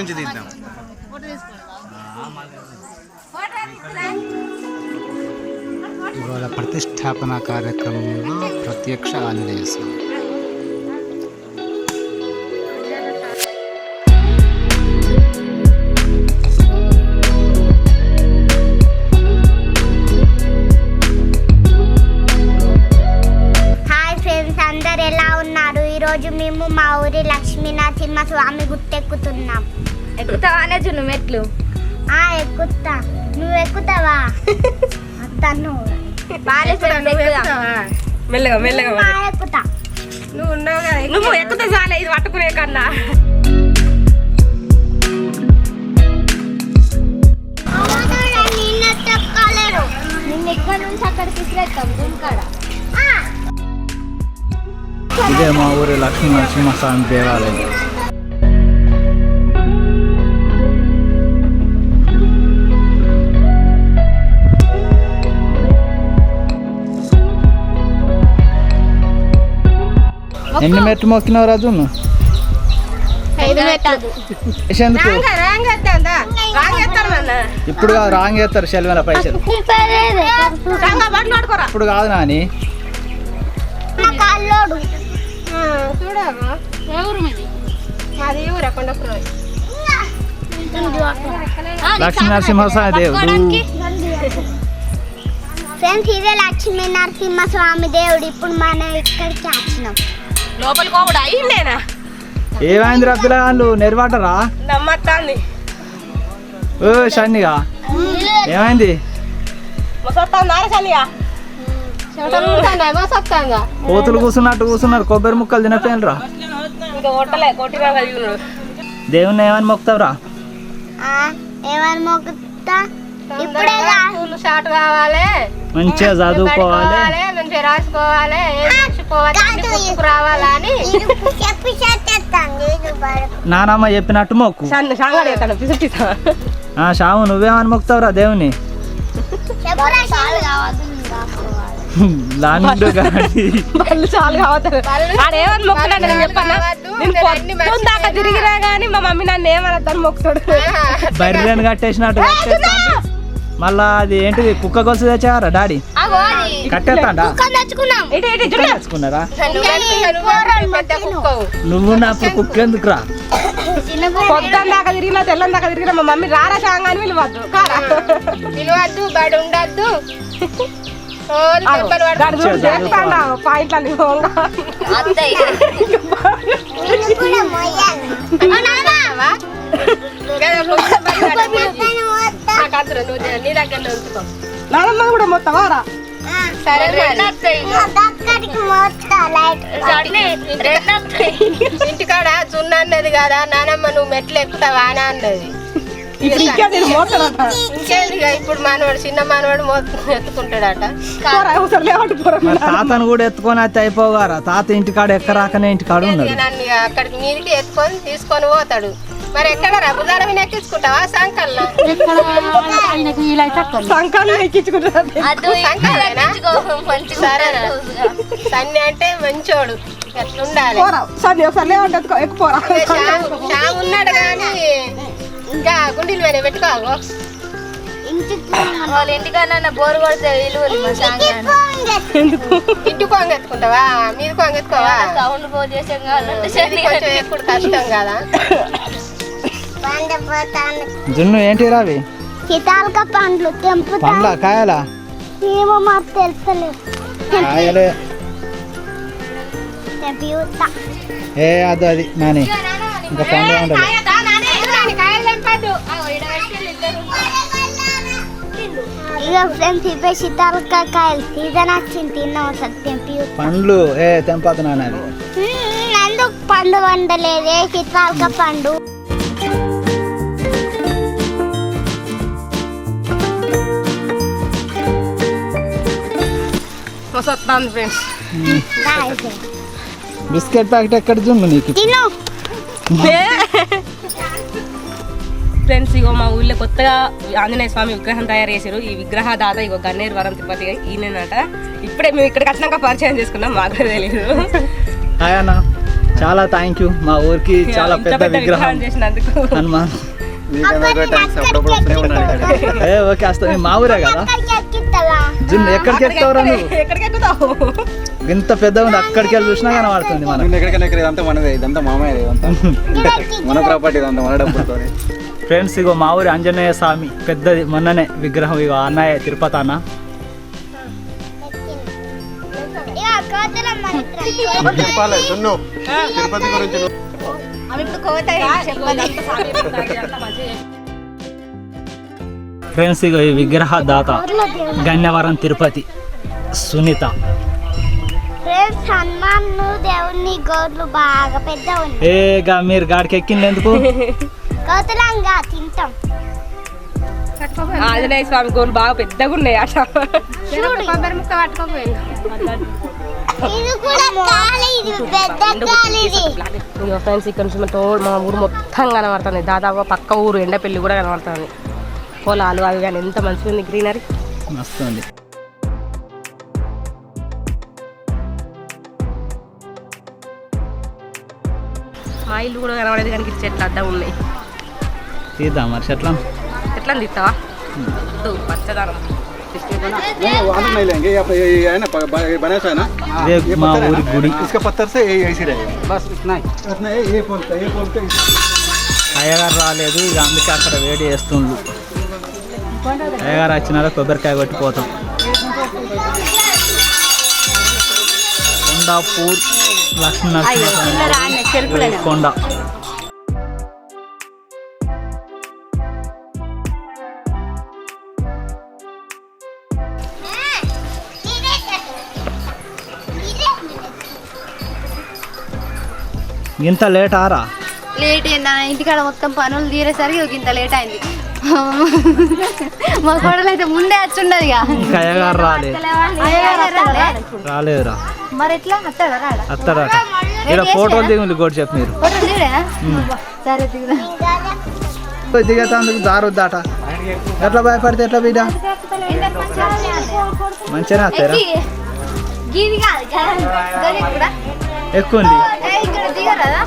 నుంచి తీద్దాం. ఇవాళ ప్రతిష్టాపన కార్యక్రమంలో ప్రత్యక్ష ఆంజనేయ స్వామి. ఈరోజు మేము మా ఊరి లక్ష్మీనరసింహ స్వామి గుట్టెక్కుతున్నాం. ఎక్కుతావా జున్ను మెట్లు? ఎక్కుతా. నువ్వు ఎక్కుతావా? తను మెల్లగా మెల్లగా ఎక్కుతా. నువ్వు ఎక్కుతా చాలే, ఇది పట్టుకునే కన్నా. నిన్న ఇక్కడ నుంచి అక్కడికి ఇస్తాం దీనికాడ. ఇదే మా ఊరి లక్ష్మీ నరసింహస్వామి దేవాలయం. ఎన్ని మెట్లు మొక్కినావు రాజు? ఇప్పుడు కాదు, రాంగ్ చేస్తారు సెల్వేల పైసలు. ఇప్పుడు కాదు నాని. లక్ష్మీ నరసింహస్వామి దేవుడు. ఫ్రెండ్స్, ఇదే లక్ష్మీ నరసింహ స్వామి దేవుడు. ఇప్పుడు మనం ఇక్కడికి వచ్చినాం. లోపలికి కూడా అయిందేనా? ఏమైంది రబ్బిలా వాళ్ళు నెరవాటరా? నమ్మత్తాంది. ఓ షన్నిగా ఏమైంది? కోతులు కూర్చున్నట్టు కూర్చున్నారు. కొబ్బరి ముక్కలు తినపోయినరా? దేవుణ్ణి ఏమని మొక్కుతావురా? ఏమని మొక్కుతా? ఇప్పుడే షార్ట్ కావాలి, మంచిగా చదువుకోవాలి, మంచిగా రాసుకోవాలి, రావాలని నానమ్మ చెప్పినట్టు మొక్కు. షాము నువ్వేమని మొక్కుతావురా దేవుని? తిరిగిరా గానీ మా మమ్మీ నన్ను ఏమనద్దని మొక్కుతాడు. బర్రెని కట్టేసినట్టు మళ్ళా అది ఏంటిది కుక్క గొలుసు తెచ్చారా డాడీ? కట్టేస్తాడా? తెచ్చుకున్నారా? నువ్వు నాకు కుక్క ఎందుకురా? పొద్దున్న దాకా తిరిగినా తెల్లని దాకా తిరిగినా మా మమ్మీ రారా సాంగాని పిలవద్దు, పిలవద్దు, బడి ఉండద్దు. నానమ్మ కూడా మొత్తవారా? ఇంటికాడ జున్ను అన్నది కదా నానమ్మ, నువ్వు మెట్లు ఎక్కుతావా అని అన్నది. ఇప్పుడు మనవాడు చిన్న మనవాడు ఎత్తుకుంటాడట. తాతను కూడా ఎత్తుకొని అయితే అయిపోగారా? తాత ఇంటికాడ ఎక్కరాకనే ఇంటికాడ ఉన్నాడు. అక్కడికి మీదికి ఎత్తుకొని తీసుకొని పోతాడు. మరి ఎక్కడ రఘుదార మీద ఎక్కించుకుంటావా? సంకల్లా సన్ని అంటే మంచోడు, ఎట్లుండాలి. ఉన్నాడు కానీ ఇంకా గుండీలు మీద పెట్టుకోవు. వాళ్ళ ఇంటికన్నా బోరు కొడితే ఇంటి కొంగ ఎత్తుకుంటావా? మీరు కొంగ ఎత్తుకోవా? సౌండ్ కొంచెం ఎప్పుడు కష్టం కదా. జున్ను ఏంటి రావి? సీతాలక పండ్లు పండ్ల కాయలా? ఏమో మాకు తెలుస్తలేదు. కాయలే. అది నాని ఇంకా పండ్లు ఉండదు. సీతాలకాయలు సీజన్ వచ్చింది, తిన్నాం. సత్యం పండ్లు తెంపదు నాని. అందుకు పండు వండలేదే సీతాలక పండు. బిస్కెట్ ప్యాకెట్ ఎక్కడ జున్ను నీకు? ఫ్రెండ్స్, ఇగో మా ఊళ్ళో కొత్తగా ఆంజనేయ స్వామి విగ్రహం తయారు చేశారు. ఈ విగ్రహ దాత ఇగో గన్నేరు వరం తిరుపతి ఈయనట. ఇప్పుడే మేము ఇక్కడికి వచ్చినాక పరిచయం చేసుకున్నాం, మాకు తెలియదు. చాలా థ్యాంక్ యూ. మా ఊరికి చాలా పెద్ద విగ్రహం చేసినందుకు హనుమాన్. చేసినావు. ఓకే వస్తా. మా ఊరే కదా. ఎక్కడికి ఎక్కిస్తావా? జున్ను ఎక్కడికి ఎక్కుతావురా నువ్వు? ఎక్కడికి ఎక్కుతావు? ఇంత పెద్దగా ఉంది, అక్కడికి వెళ్ళి చూసినా కనబడుతుంది మనం. ఎక్కడికైనా ఇదంతా మనదే, ఇదంతా మామయ్యది, ఇదంతా మన ప్రాపర్టీ, ఇదంతా మన డబ్బులతో. ఫ్రెండ్స్ ఇగో మా ఊరి ఆంజనేయ స్వామి పెద్దది మొన్ననే విగ్రహం. ఇగో అన్నయ్య తిరుపతి అన్న. ఇక కోతులం మన ఇద్దరం. చెప్పాలి దున్ను తిరుపతి గురించి. అవి ఇప్పుడు కోతాయి చెప్పాలి. ఫ్రెండ్స్ ఇగో ఈ విగ్రహ దాత గన్యవరం తిరుపతి సునీత. ఫ్రెండ్స్ హనుమాన్ దేవుని గోర్లు బాగా పెద్ద ఉంది. ఏగా మీరు గాడికి ఎక్కింది ఎందుకు? కోతులంగా తింటాం. ఆంజనేయ స్వామి గోలు బాగా పెద్దగా ఉన్నాయి అట. ఇది కూడా కాలి, ఇది పెద్ద కాలి. ఇది ఫ్రెండ్స్ ఇక్కడ నుంచి మా ఊరు మొత్తం కనబడుతుంది. దాదాపు పక్క ఊరు ఎండపల్లి కూడా కనబడుతుంది. పొలాలు అవి కానీ ఎంత మంచిగా ఉంది గ్రీనరీ. మస్తు ఉంది. మా ఇల్లు కూడా కనబడేది కానీ చెట్లు అడ్డం ఉన్నాయి. తీద్దాం మరి చెట్ల. ఎట్లా తీస్తావా? పచ్చదనం ఇదే మా ఊరి గుడి. అయ్యగారు రాలేదు ఇక అందుకే అక్కడ వేడి చేస్తుండ్రు. అయ్యగారు వచ్చినారా కొబ్బరికాయ కొట్టిపోతాం. కొండాపూర్ లక్ష్మీ నరసింహ కొండ. ఇంత లేట్ ఆరా? లేట్ అయిందా? ఇంటికాడ మొత్తం పనులు తీరేసరికి ఇంత లేట్ అయింది. మా కోడలు అయితే ముందే వచ్చుండదు. ఇంకా అయ్యగారు రాలేదురా. మరి ఎట్లా అత్తాడా? అత్తడాట. ఇక్కడ ఫోటోలు దిగుంది కూడా చెప్పు మీరు. సరే దిగుదా. దిగేందుకు దారొద్దాట. ఎట్లా భయపడితే ఎట్లా బిడ్డ? మంచిగానే వస్తారా? ఎక్కువ ఉంది. ఇక్కడ దిగరాదా?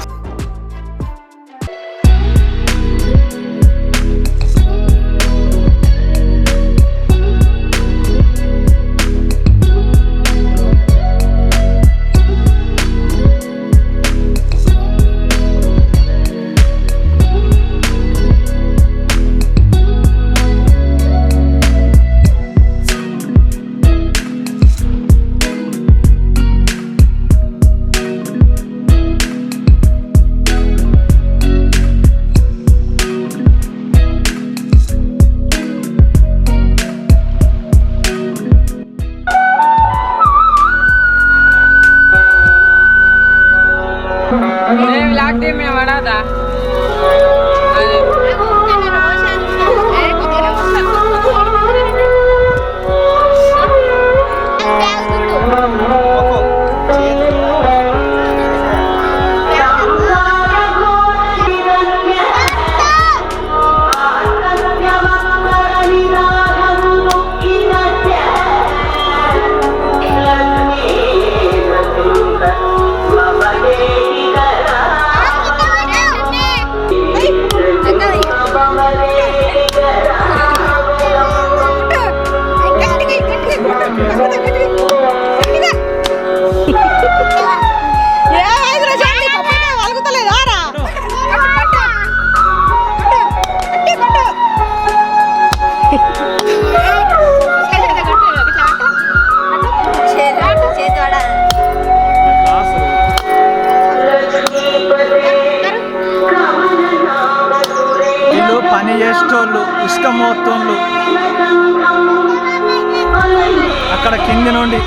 పని చేసేటోళ్ళు, ఇసుక మోస్తోళ్ళు అక్కడ కింది నుండి.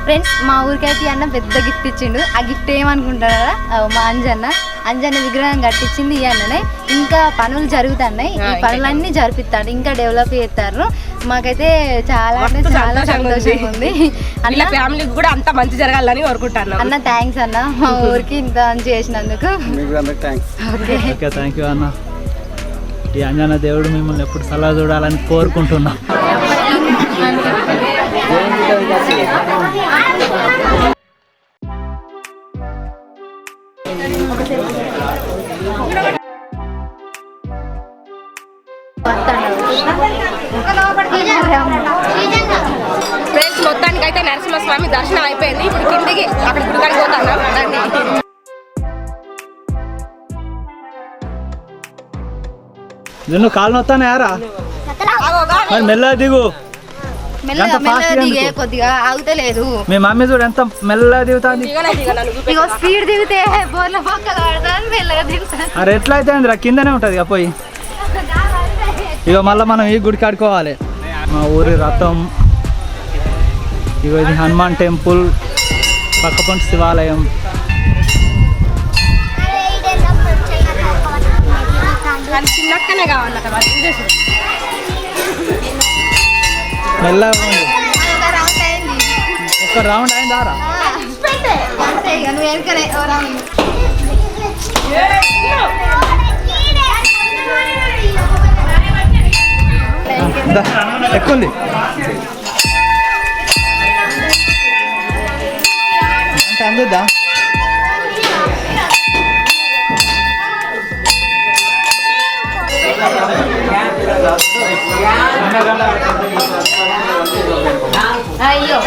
ఫ్రెండ్స్ మా ఊరికైతే అన్న పెద్ద గిఫ్ట్ ఇచ్చిండు. ఆ గిఫ్ట్ ఏమనుకుంటారా? మా అంజన్న విగ్రహం కట్టించింది ఈ అన్ననే. ఇంకా పనులు జరుగుతున్నాయి, ఈ పనులన్నీ జరిపిస్తాడు, ఇంకా డెవలప్ చేస్తారు. మాకైతే చాలా అంటే చాలా సంతోషంగా ఉంది. అన్న ఫ్యామిలీకి కూడా అంత మంచి జరగాలని కోరుకుంటాను. అన్న థ్యాంక్స్ అన్న, మా ఊరికి ఇంత మంచి చేసినందుకు. ఓకే థ్యాంక్ యూ అన్న. ఈ అంజన దేవుడు మిమ్మల్ని ఎప్పుడు సలహా చూడాలని కోరుకుంటున్నా. ఫ్రెండ్స్ మొత్తానికి అయితే నరసింహస్వామి దర్శనం అయిపోయింది. ఇప్పుడు కిందికి అక్కడ గుడికాడికి పోతాను. జున్ను కాలు నొత్తానే యారా మరి మెల్లగా దిగు. మెల్లగా మెల్లగా దిగే, కొద్దిగా ఆగుతలేదు. మీ మమ్మీ చూడు ఎంత మెల్లగా దిగుతాంది. ఇగో స్పీడ్ దిగితే బోర్ల పక్కన పడతాను, మెల్లగా దిగుతాను. అరే ఎట్లా అయితే రా కిందనే ఉంటుంది ఇక పోయి. ఇక మళ్ళీ మనం ఈ గుడికి ఆడుకోవాలి. మా ఊరి రథం. ఇగో ఇది హనుమాన్ టెంపుల్, పక్కపొంటి శివాలయం. చిన్నక్కనే కావాలి మెల్లగా ఉంది. ఒక్క రౌండ్ అయిందా రా? నువ్వు వెనకనే ఎక్కుంది. అంటే అందుద్దా? అయ్యో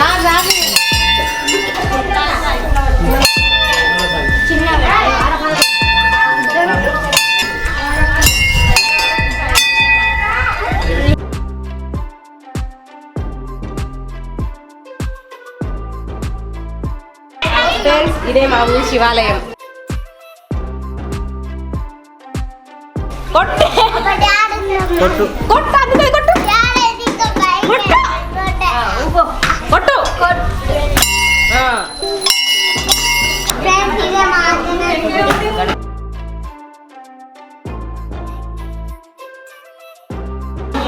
ఇదే మా ఊరి శివాలయం. కొట్టు కొట్టు కొట్టు అందుకే కొట్టు కొట్టు కొట్టు.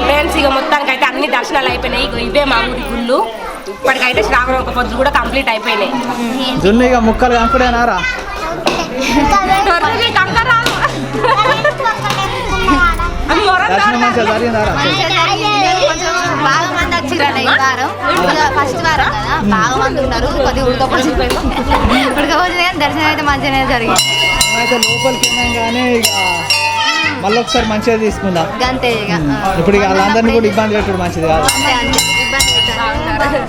ఫ్రెండ్స్ ఇక మొత్తానికి అయితే అన్ని దర్శనాలు అయిపోయినాయి. ఇక ఇవే మా ఊరి గుళ్ళు. ఇప్పటికైతే శ్రావణ ఒక పొద్దు కూడా కంప్లీట్ అయిపోయినాయి. జున్ను ఇక ముక్కలు కంపడేనారా? దర్శనం మంచిగా జరిగిందారా? బాగా మంది వచ్చిరండి ఈ వారం. ఫస్ట్ వారం కదా, బాగా మంది ఉన్నారు. కొద్దిగా ఉడకపోతుంది కానీ దర్శనం అయితే మంచిగానే జరిగింది. అయితే లోపలికి వెళ్ళాం కానీ ఇక మళ్ళీ ఒకసారి మంచిగా తీసుకుందాం. అంతే ఇక ఇప్పుడు ఇక వాళ్ళందరినీ కూడా ఇబ్బంది పెట్టడం మంచిది కాదు. అంతే అంతే ఇబ్బంది పెట్టారు.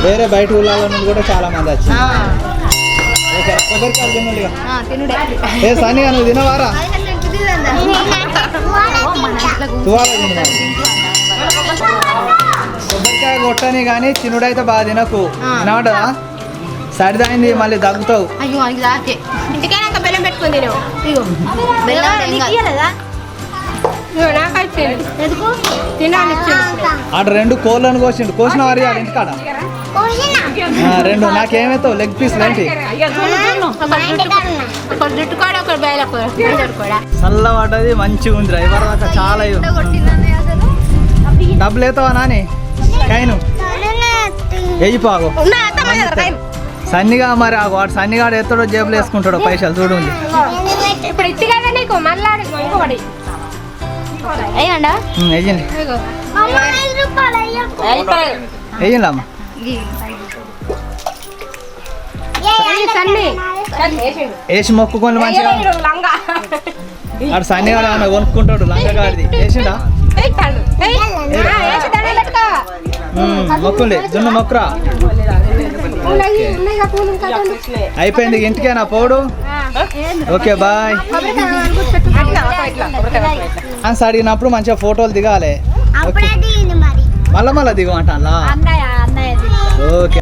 వేరే బయట ఊళ్ళ నుండి కూడా చాలా మంది వచ్చింది. ఓకే కొబ్బరికాయలు తినండి ఇక. తినుడే ఏ సనిగా నువ్వు తినవారా? తువాలా తినవా? కొబ్బరికాయ కొట్టని కానీ తినుడైతే బాగా తినకు. తినవడా సరిదైంది మళ్ళీ దగ్గుతావు. అయ్యో అది దాకే ఇంటికైనా బెల్లం పెట్టుకుని తిను. ఇగో బెల్లం ఆడ 2 కోళ్ళను కోసిండు. కోసిన వారి వాళ్ళ ఇంటికాడ 2 నాకేమైతావు లెగ్ పీస్ ఏంటి? చల్లబడ్డది మంచిగా ఉంది. డ్రైవర్ దాకా చాలా డబ్బులు అవుతావా నాని? కైను వెయ్యిపాగు సన్నిగా మరి వాడు సన్నిగాడు ఎత్తడో జేబులు వేసుకుంటాడో పైసలు చూడు. ఇప్పుడు ఇచ్చి కదా నీకు మళ్ళీ వెయ్యండి వెయ్యండి అమ్మ. వేసి మొక్కుకొని మంచిగా ఆడు సన్నిగాడు ఏమన్నా కొనుక్కుంటాడు లంగగాడిది. వేసిండా? మొక్కుండి జున్ను మొక్కురా. అయిపోయింది ఇంటికేనా పోడు? Okay bye. అడిగినప్పుడు మంచిగా ఫోటోలు దిగాలి. మళ్ళా దిగమంటా. ఓకే.